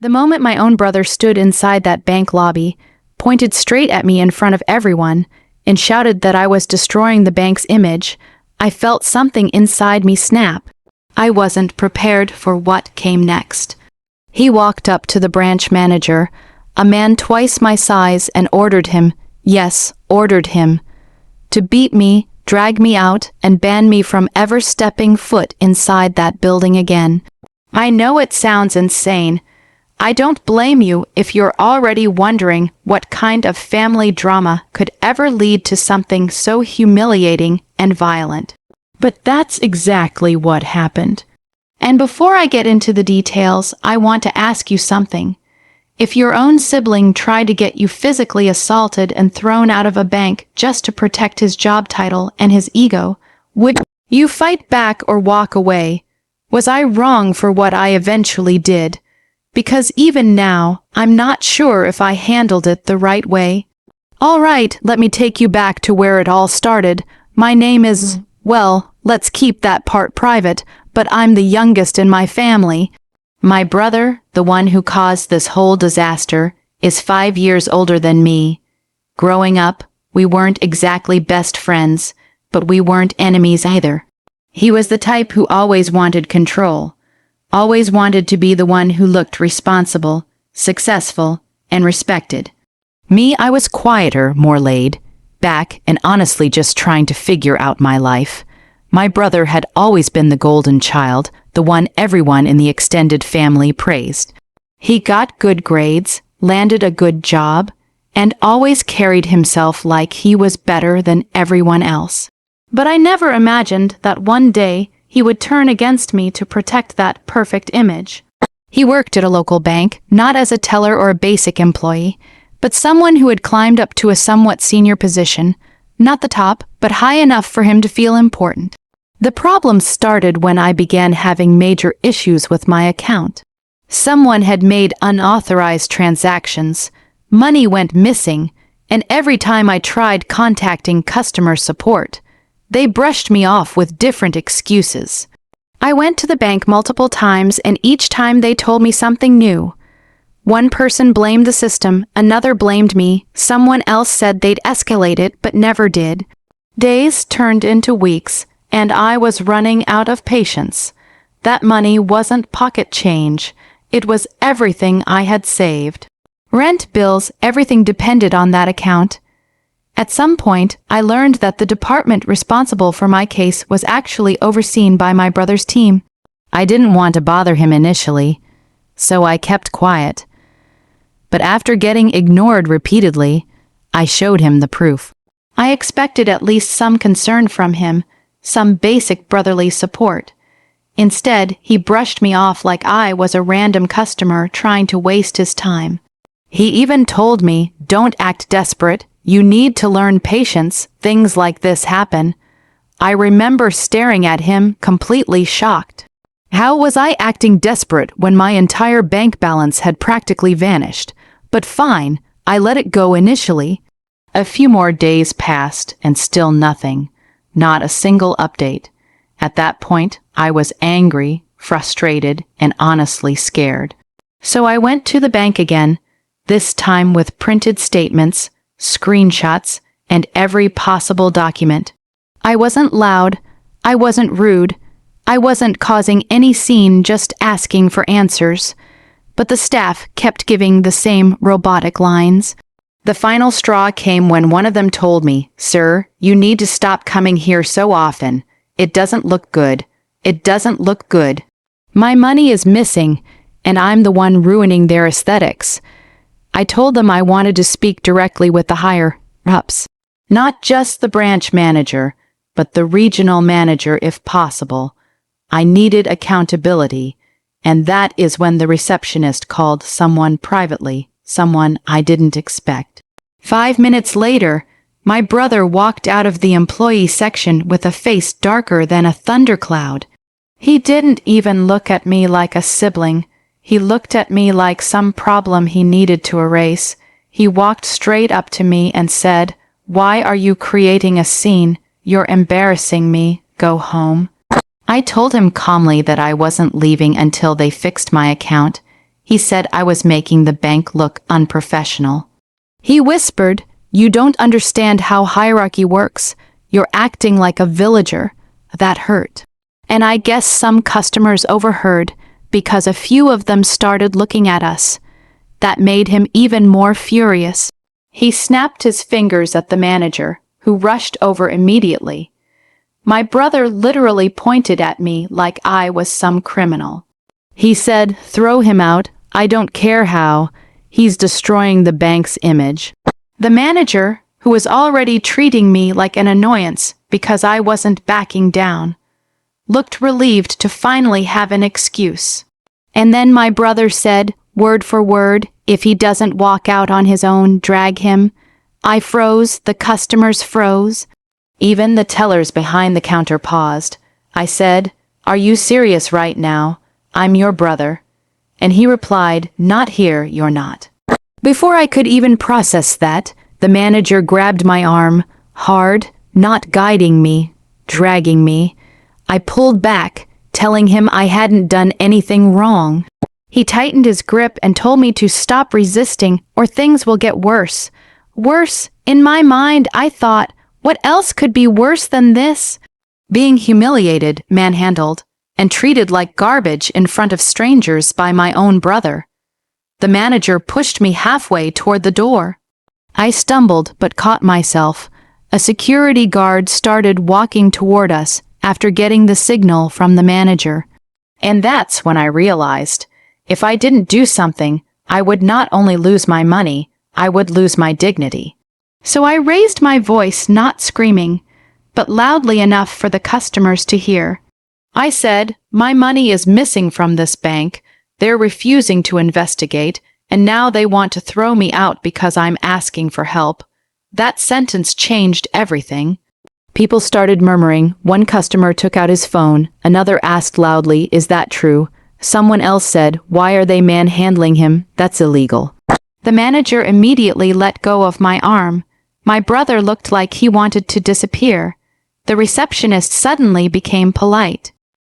The moment my own brother stood inside that bank lobby, pointed straight at me in front of everyone, and shouted that I was destroying the bank's image, I felt something inside me snap. I wasn't prepared for what came next. He walked up to the branch manager, a man twice my size, and ordered him, yes, ordered him, to beat me, drag me out, and ban me from ever stepping foot inside that building again. I know it sounds insane. I don't blame you if you're already wondering what kind of family drama could ever lead to something so humiliating and violent. But that's exactly what happened. And before I get into the details, I want to ask you something. If your own sibling tried to get you physically assaulted and thrown out of a bank just to protect his job title and his ego, would you fight back or walk away? Was I wrong for what I eventually did? Because even now, I'm not sure if I handled it the right way. All right, let me take you back to where it all started. My name is, well, let's keep that part private, but I'm the youngest in my family. My brother, the one who caused this whole disaster, is 5 years older than me. Growing up, we weren't exactly best friends, but we weren't enemies either. He was the type who always wanted control, always wanted to be the one who looked responsible, successful, and respected. Me, I was quieter, more laid back, and honestly just trying to figure out my life. My brother had always been the golden child, the one everyone in the extended family praised. He got good grades, landed a good job, and always carried himself like he was better than everyone else. But I never imagined that one day he would turn against me to protect that perfect image. He worked at a local bank, not as a teller or a basic employee, but someone who had climbed up to a somewhat senior position, not the top, but high enough for him to feel important. The problem started when I began having major issues with my account. Someone had made unauthorized transactions, money went missing, and every time I tried contacting customer support, they brushed me off with different excuses. I went to the bank multiple times, and each time they told me something new. One person blamed the system, another blamed me, someone else said they'd escalate it but never did. Days turned into weeks, and I was running out of patience. That money wasn't pocket change. It was everything I had saved. Rent, bills, everything depended on that account. At some point, I learned that the department responsible for my case was actually overseen by my brother's team. I didn't want to bother him initially, so I kept quiet. But after getting ignored repeatedly, I showed him the proof. I expected at least some concern from him, some basic brotherly support. Instead, he brushed me off like I was a random customer trying to waste his time. He even told me, "Don't act desperate. You need to learn patience. Things like this happen." I remember staring at him, completely shocked. How was I acting desperate when my entire bank balance had practically vanished? But fine, I let it go initially. A few more days passed, and still nothing. Not a single update. At that point, I was angry, frustrated, and honestly scared. So I went to the bank again, this time with printed statements, screenshots, and every possible document. I wasn't loud, I wasn't rude, I wasn't causing any scene, just asking for answers. But the staff kept giving the same robotic lines. The final straw came when one of them told me, "Sir, you need to stop coming here so often. It doesn't look good. It doesn't look good. My money is missing, and I'm the one ruining their aesthetics." I told them I wanted to speak directly with the higher-ups. Not just the branch manager, but the regional manager if possible. I needed accountability, and that is when the receptionist called someone privately, someone I didn't expect. 5 minutes later, my brother walked out of the employee section with a face darker than a thundercloud. He didn't even look at me like a sibling. He looked at me like some problem he needed to erase. He walked straight up to me and said, "Why are you creating a scene? You're embarrassing me. Go home." I told him calmly that I wasn't leaving until they fixed my account, He said I was making the bank look unprofessional. He whispered, "You don't understand how hierarchy works. You're acting like a villager." That hurt. And I guess some customers overheard because a few of them started looking at us. That made him even more furious. He snapped his fingers at the manager, who rushed over immediately. My brother literally pointed at me like I was some criminal. He said, "Throw him out. I don't care how. He's destroying the bank's image." The manager, who was already treating me like an annoyance because I wasn't backing down, looked relieved to finally have an excuse. And then my brother said, word for word, "If he doesn't walk out on his own, drag him." I froze, the customers froze. Even the tellers behind the counter paused. I said, "Are you serious right now? I'm your brother." And he replied, "Not here, you're not." Before I could even process that, the manager grabbed my arm, hard, not guiding me, dragging me. I pulled back, telling him I hadn't done anything wrong. He tightened his grip and told me to stop resisting or things will get worse. Worse? In my mind, I thought, what else could be worse than this? Being humiliated, manhandled, and treated like garbage in front of strangers by my own brother. The manager pushed me halfway toward the door. I stumbled but caught myself. A security guard started walking toward us after getting the signal from the manager. And that's when I realized, if I didn't do something, I would not only lose my money, I would lose my dignity. So I raised my voice, not screaming, but loudly enough for the customers to hear. I said, "My money is missing from this bank. They're refusing to investigate, and now they want to throw me out because I'm asking for help." That sentence changed everything. People started murmuring. One customer took out his phone. Another asked loudly, "Is that true?" Someone else said, "Why are they manhandling him? That's illegal." The manager immediately let go of my arm. My brother looked like he wanted to disappear. The receptionist suddenly became polite.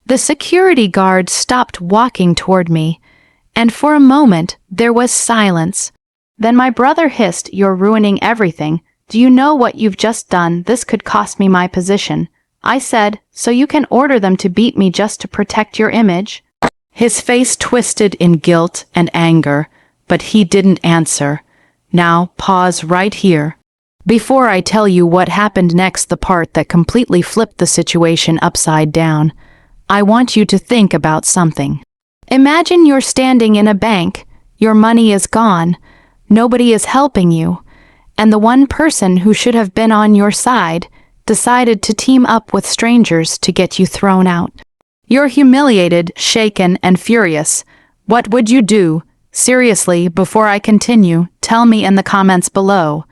The security guard stopped walking toward me, and for a moment there was silence. Then my brother hissed, "You're ruining everything. Do you know what you've just done? This could cost me my position." I said, "So you can order them to beat me just to protect your image?" His face twisted in guilt and anger, but he didn't answer. Now, pause right here. Before I tell you what happened next, the part that completely flipped the situation upside down, I want you to think about something. Imagine you're standing in a bank, your money is gone, nobody is helping you, and the one person who should have been on your side decided to team up with strangers to get you thrown out. You're humiliated, shaken, and furious. What would you do? Seriously, before I continue, tell me in the comments below.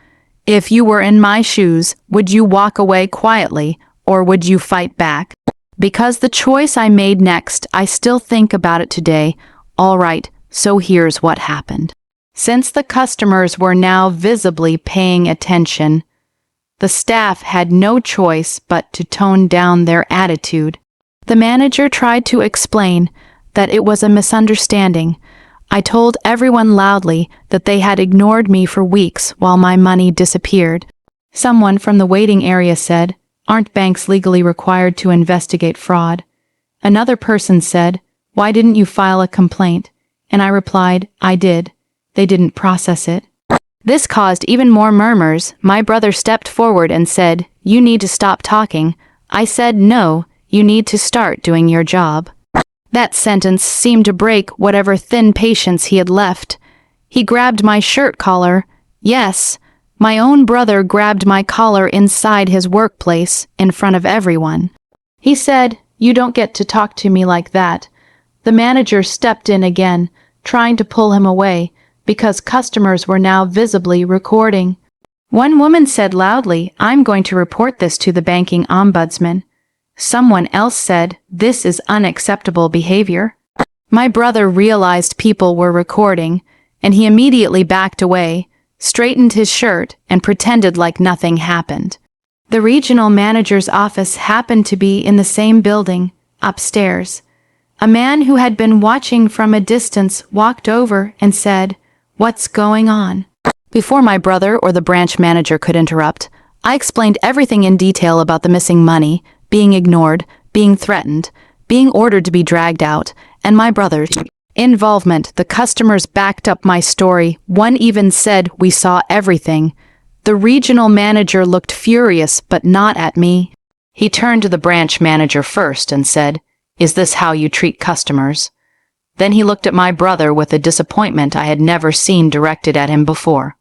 If you were in my shoes, would you walk away quietly, or would you fight back? Because the choice I made next, I still think about it today. All right, so here's what happened. Since the customers were now visibly paying attention, the staff had no choice but to tone down their attitude. The manager tried to explain that it was a misunderstanding. I told everyone loudly that they had ignored me for weeks while my money disappeared. Someone from the waiting area said, "Aren't banks legally required to investigate fraud?" Another person said, "Why didn't you file a complaint?" And I replied, "I did. They didn't process it." This caused even more murmurs. My brother stepped forward and said, "You need to stop talking." I said, "No, you need to start doing your job." That sentence seemed to break whatever thin patience he had left. He grabbed my shirt collar. Yes, my own brother grabbed my collar inside his workplace in front of everyone. He said, "You don't get to talk to me like that." The manager stepped in again, trying to pull him away, because customers were now visibly recording. One woman said loudly, "I'm going to report this to the banking ombudsman." Someone else said, "This is unacceptable behavior." My brother realized people were recording, and he immediately backed away, straightened his shirt, and pretended like nothing happened. The regional manager's office happened to be in the same building, upstairs. A man who had been watching from a distance walked over and said, "What's going on?" Before my brother or the branch manager could interrupt, I explained everything in detail about the missing money, being ignored, being threatened, being ordered to be dragged out, and my brother's involvement. The customers backed up my story. One even said we saw everything. The regional manager looked furious, but not at me. He turned to the branch manager first and said, "Is this how you treat customers?" Then he looked at my brother with a disappointment I had never seen directed at him before.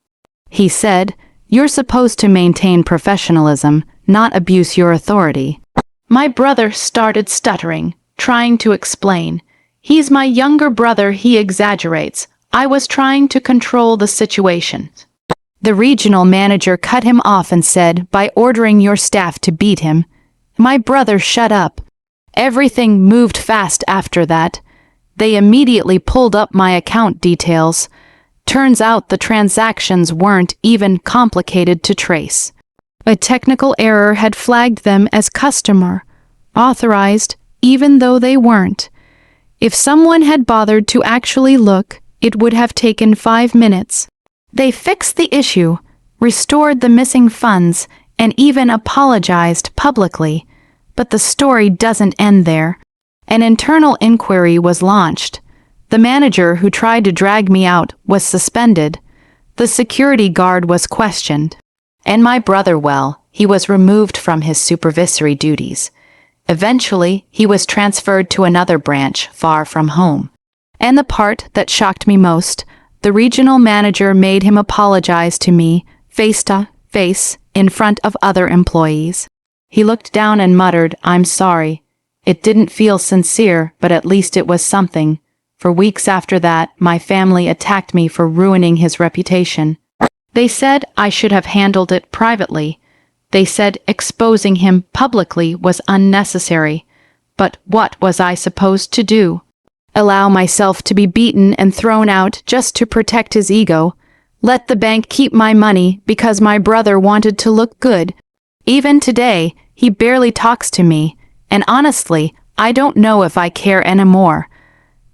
He said, "You're supposed to maintain professionalism, not abuse your authority." My brother started stuttering, trying to explain. "He's my younger brother, he exaggerates. I was trying to control the situation." The regional manager cut him off and said, "By ordering your staff to beat him." My brother shut up. Everything moved fast after that. They immediately pulled up my account details. Turns out the transactions weren't even complicated to trace. A technical error had flagged them as customer authorized, even though they weren't. If someone had bothered to actually look, it would have taken 5 minutes. They fixed the issue, restored the missing funds, and even apologized publicly. But the story doesn't end there. An internal inquiry was launched. The manager who tried to drag me out was suspended. The security guard was questioned. And my brother, well, he was removed from his supervisory duties. Eventually, he was transferred to another branch far from home. And the part that shocked me most, the regional manager made him apologize to me, face to face, in front of other employees. He looked down and muttered, "I'm sorry. It didn't feel sincere, but at least it was something." For weeks after that, my family attacked me for ruining his reputation. They said I should have handled it privately. They said exposing him publicly was unnecessary. But what was I supposed to do? Allow myself to be beaten and thrown out just to protect his ego? Let the bank keep my money because my brother wanted to look good? Even today, he barely talks to me, and honestly, I don't know if I care anymore.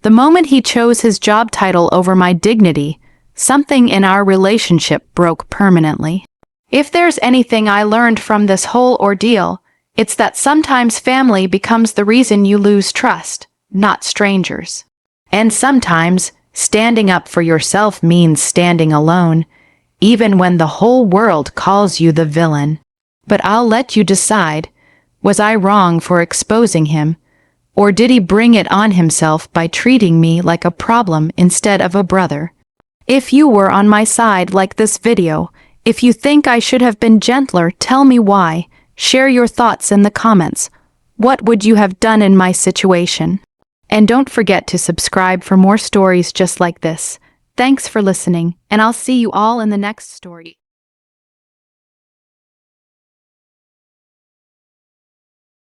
The moment he chose his job title over my dignity, something in our relationship broke permanently. If there's anything I learned from this whole ordeal, it's that sometimes family becomes the reason you lose trust, not strangers. And sometimes, standing up for yourself means standing alone, even when the whole world calls you the villain. But I'll let you decide. Was I wrong for exposing him? Or did he bring it on himself by treating me like a problem instead of a brother? If you were on my side like this video, if you think I should have been gentler, tell me why. Share your thoughts in the comments. What would you have done in my situation? And don't forget to subscribe for more stories just like this. Thanks for listening, and I'll see you all in the next story.